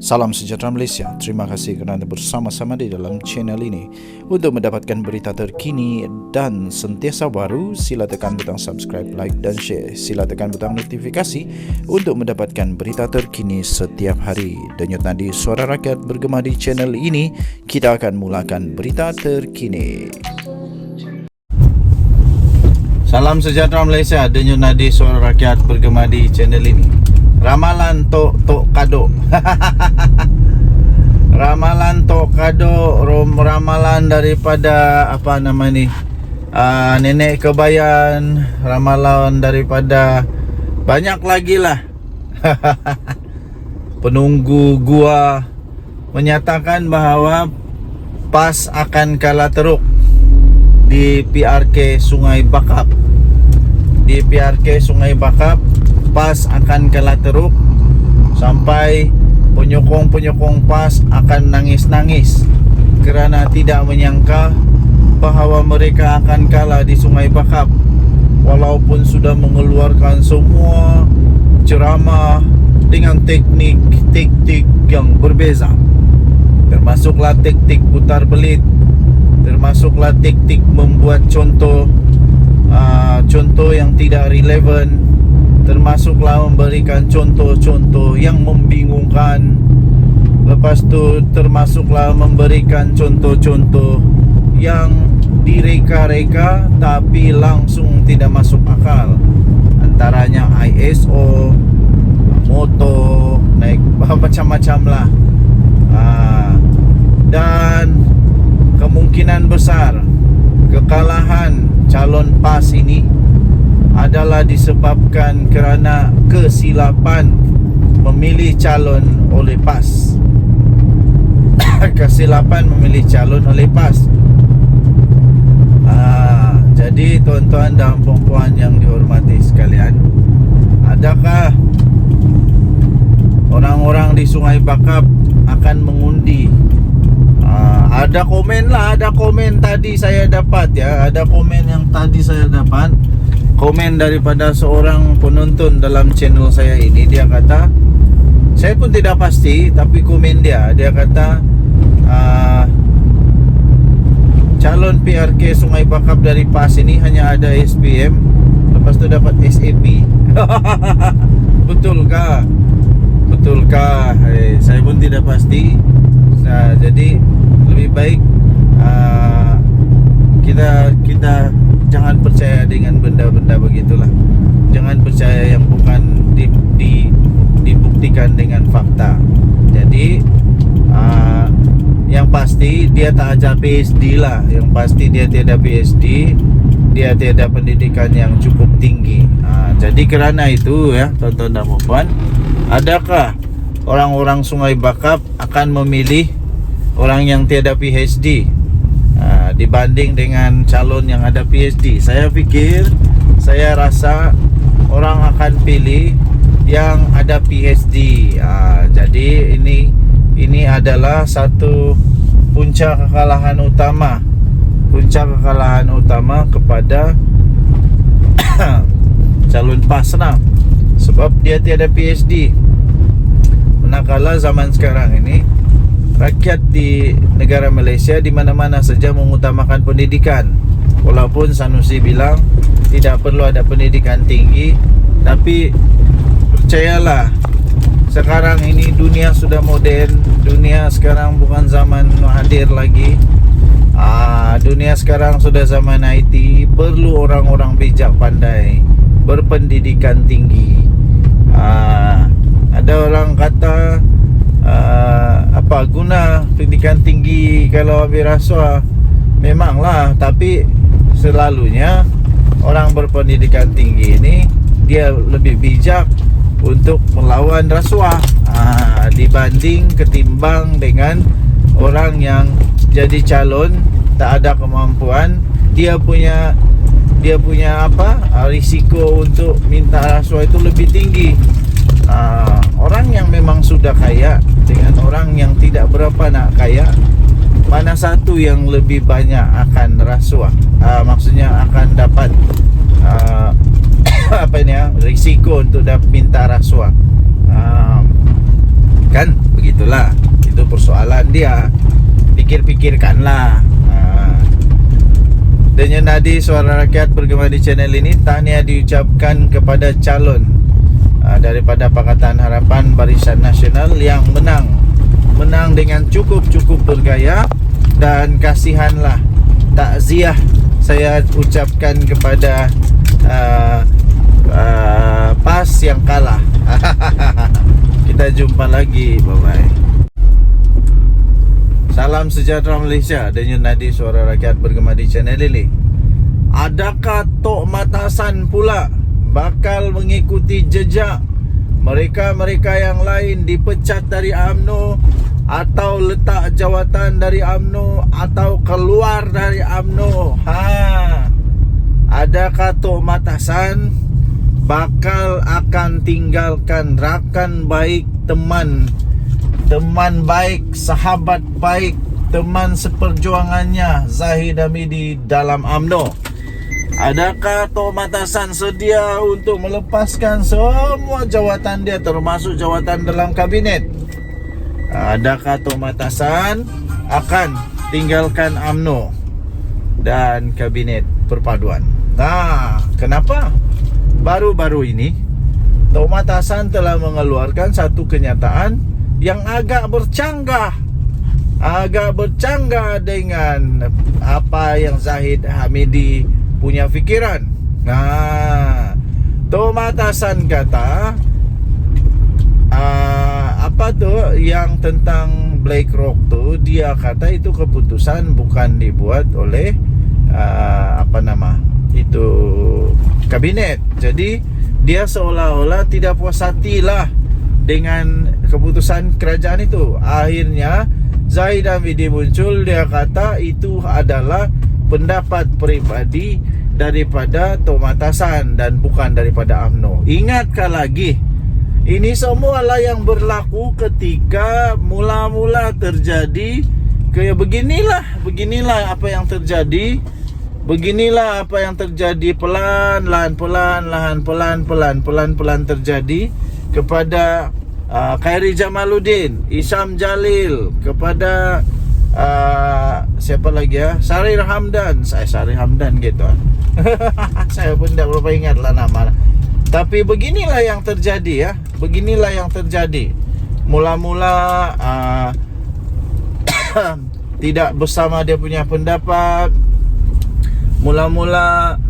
Salam sejahtera Malaysia. Terima kasih kerana bersama-sama di dalam channel ini. Untuk mendapatkan berita terkini dan sentiasa baru, sila tekan butang subscribe, like dan share. Sila tekan butang notifikasi untuk mendapatkan berita terkini setiap hari. Denyut nadi suara rakyat bergema di channel ini. Kita akan mulakan berita terkini. Salam sejahtera Malaysia. Denyut nadi suara rakyat bergema di channel ini. Ramalan Tok Kado. Ramalan Tok Kado, ramalan daripada apa nama ni? Nenek Kebayan, ramalan daripada banyak lagi lah. Penunggu gua menyatakan bahawa PAS akan kalah teruk di PRK Sungai Bakap. Di PRK Sungai Bakap, PAS akan kalah teruk sampai penyokong-penyokong PAS akan nangis-nangis kerana tidak menyangka bahawa mereka akan kalah di Sungai Bakap, walaupun sudah mengeluarkan semua ceramah dengan teknik-taktik yang berbeza, termasuklah taktik putar belit, termasuklah taktik membuat contoh yang tidak relevan, termasuklah memberikan contoh-contoh yang membingungkan. Lepas tu termasuklah memberikan contoh-contoh yang direka-reka tapi langsung tidak masuk akal. Antaranya ISO, moto, naik macam-macam lah. Dan kemungkinan besar kekalahan calon PAS ini adalah disebabkan kerana kesilapan memilih calon oleh PAS. Kesilapan memilih calon oleh PAS. Jadi tuan-tuan dan puan-puan yang dihormati sekalian, adakah orang-orang di Sungai Bakap akan mengundi? Ada komen lah, ada komen tadi saya dapat ya, ada komen yang tadi saya dapat. Komen daripada seorang penonton dalam channel saya ini. Dia kata, saya pun tidak pasti, tapi komen dia kata calon PRK Sungai Bakap dari PAS ini hanya ada SPM, lepas tu dapat SAP. Betulkah? Betulkah? Saya pun tidak pasti. Jadi lebih baik kita jangan percaya dengan benda-benda begitulah. Jangan percaya yang bukan dibuktikan dengan fakta. Jadi yang pasti dia tak ajar PhD lah. Yang pasti dia tiada PhD, dia tiada pendidikan yang cukup tinggi. Jadi kerana itu ya, tuan-tuan dan puan, adakah orang-orang Sungai Bakap akan memilih orang yang tiada PhD dibanding dengan calon yang ada PhD? Saya rasa orang akan pilih yang ada PhD. Jadi ini adalah satu punca kekalahan utama kepada calon PAS lah, sebab dia tiada PhD. Manakala zaman sekarang ini rakyat di negara Malaysia di mana-mana saja mengutamakan pendidikan. Walaupun Sanusi bilang tidak perlu ada pendidikan tinggi, tapi percayalah, sekarang ini dunia sudah moden. Dunia sekarang bukan zaman hadir lagi. Dunia sekarang sudah zaman IT. Perlu orang-orang bijak pandai, berpendidikan tinggi. Ada orang kata, apa guna pendidikan tinggi kalau ambil rasuah? Memanglah, tapi selalunya orang berpendidikan tinggi ini dia lebih bijak untuk melawan rasuah ketimbang dengan orang yang jadi calon tak ada kemampuan. Dia punya risiko untuk minta rasuah itu lebih tinggi. Orang yang memang sudah kaya dengan orang yang tidak berapa nak kaya, mana satu yang lebih banyak akan rasuah? Maksudnya akan dapat risiko untuk minta rasuah. Kan begitu. itulah. Itu persoalan dia. Pikir-pikirkanlah. Denyut nadi suara rakyat bergema di channel ini, tahniah diucapkan kepada calon daripada Pakatan Harapan Barisan Nasional yang menang dengan cukup bergaya, dan kasihanlah, takziah saya ucapkan kepada PAS yang kalah. Kita jumpa lagi, bye bye. Salam sejahtera Malaysia. Denyut nadi suara rakyat bergema di channel ini. Adakah Tok Matasan pula bakal mengikuti jejak mereka-mereka yang lain dipecat dari UMNO, atau letak jawatan dari UMNO, atau keluar dari UMNO? Adakah Tok Matasan bakal akan tinggalkan rakan baik, teman baik, sahabat baik, teman seperjuangannya Zahid Hamidi dalam UMNO? Adakah Tok Matasan sedia untuk melepaskan semua jawatan dia, termasuk jawatan dalam kabinet? Adakah Tok Matasan akan tinggalkan UMNO dan kabinet perpaduan? Kenapa? Baru-baru ini Tok Matasan telah mengeluarkan satu kenyataan yang agak bercanggah dengan apa yang Zahid Hamidi punya fikiran. Tok Matasan kata apa tu yang tentang BlackRock tu, dia kata itu keputusan bukan dibuat oleh itu kabinet. Jadi dia seolah-olah tidak puas hati lah dengan keputusan kerajaan itu. Akhirnya Zahid Hamidi muncul, dia kata itu adalah pendapat peribadi daripada Tok Matasan dan bukan daripada UMNO. Ingatkah lagi, ini semualah yang berlaku ketika mula-mula terjadi beginilah apa yang terjadi. Beginilah apa yang terjadi, pelan terjadi kepada Khairi Jamaluddin, Isham Jalil, kepada siapa lagi ya, Sharif Hamdan. Sharif Hamdan gitu. Saya pun tidak berapa ingat lah nama. Tapi beginilah yang terjadi ya. Beginilah yang terjadi. Mula-mula tidak bersama dia punya pendapat. Mula-mula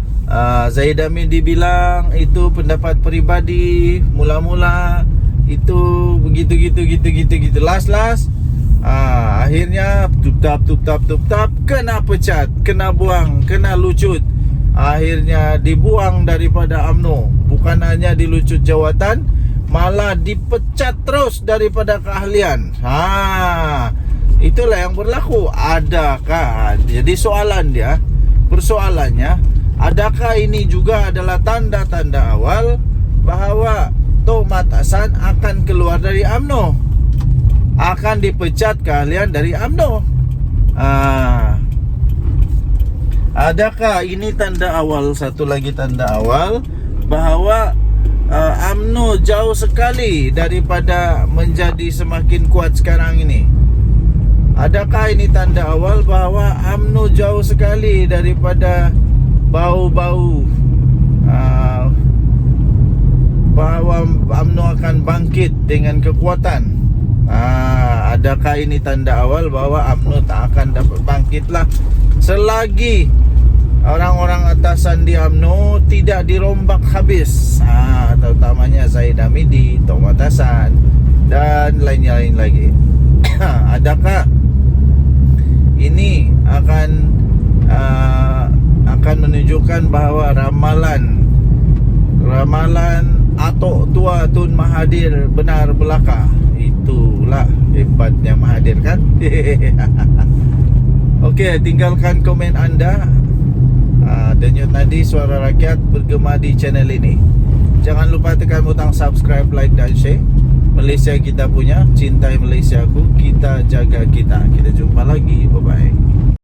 Zahid Hamidi bilang itu pendapat peribadi. Mula-mula itu begitu. Last akhirnya tuptap kena pecat, kena buang, kena lucut. Akhirnya dibuang daripada UMNO. Bukan hanya dilucut jawatan, malah dipecat terus daripada keahlian. Itulah yang berlaku. Adakah, jadi persoalannya, adakah ini juga adalah tanda-tanda awal bahawa Tok Matasan akan keluar dari UMNO, akan dipecat keahlian dari UMNO? Adakah ini tanda awal, satu lagi tanda awal bahawa UMNO jauh sekali daripada menjadi semakin kuat sekarang ini? Adakah ini tanda awal bahawa UMNO jauh sekali daripada bau-bau bahawa UMNO akan bangkit dengan kekuatan? Adakah ini tanda awal bahawa UMNO tak akan dapat bangkitlah selagi orang-orang atasan di UMNO tidak dirombak habis, terutamanya Zahid Hamidi, Tok Matasan dan lain-lain lagi? Adakah ini akan menunjukkan bahawa ramalan Atok Tua Tun Mahathir benar belaka? Itulah hebatnya Mahathir kan. Okey, tinggalkan komen anda. Denyut nadi suara rakyat bergema di channel ini. Jangan lupa tekan butang subscribe, like dan share. Malaysia kita punya, cintai Malaysiaku, kita jaga kita. Kita jumpa lagi, bye bye.